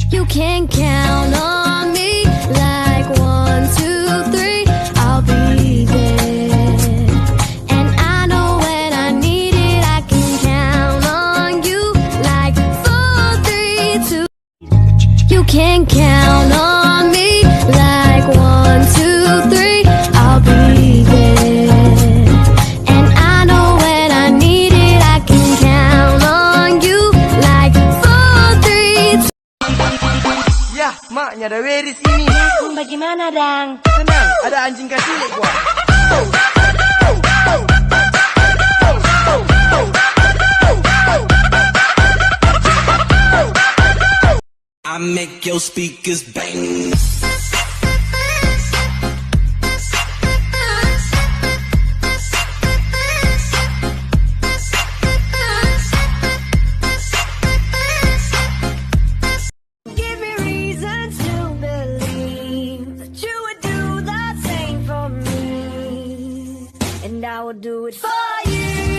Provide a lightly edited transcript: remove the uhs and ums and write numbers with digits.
You can count on me like 1, 2, 3. I'll be there. And I know when I need it, I can count on you like 4, 3, 2. You can count on me like 1, 2, 3. I'll be there. And I know when I need it, I can count on you like 4, 3, 2. Yah, maknya ada Weris ini. Bagaimana, Dang? Tenang, ada anjing kasilik gua. I make your speakers bang. Give me reasons to believe that you would do the same for me, and I will do it for you.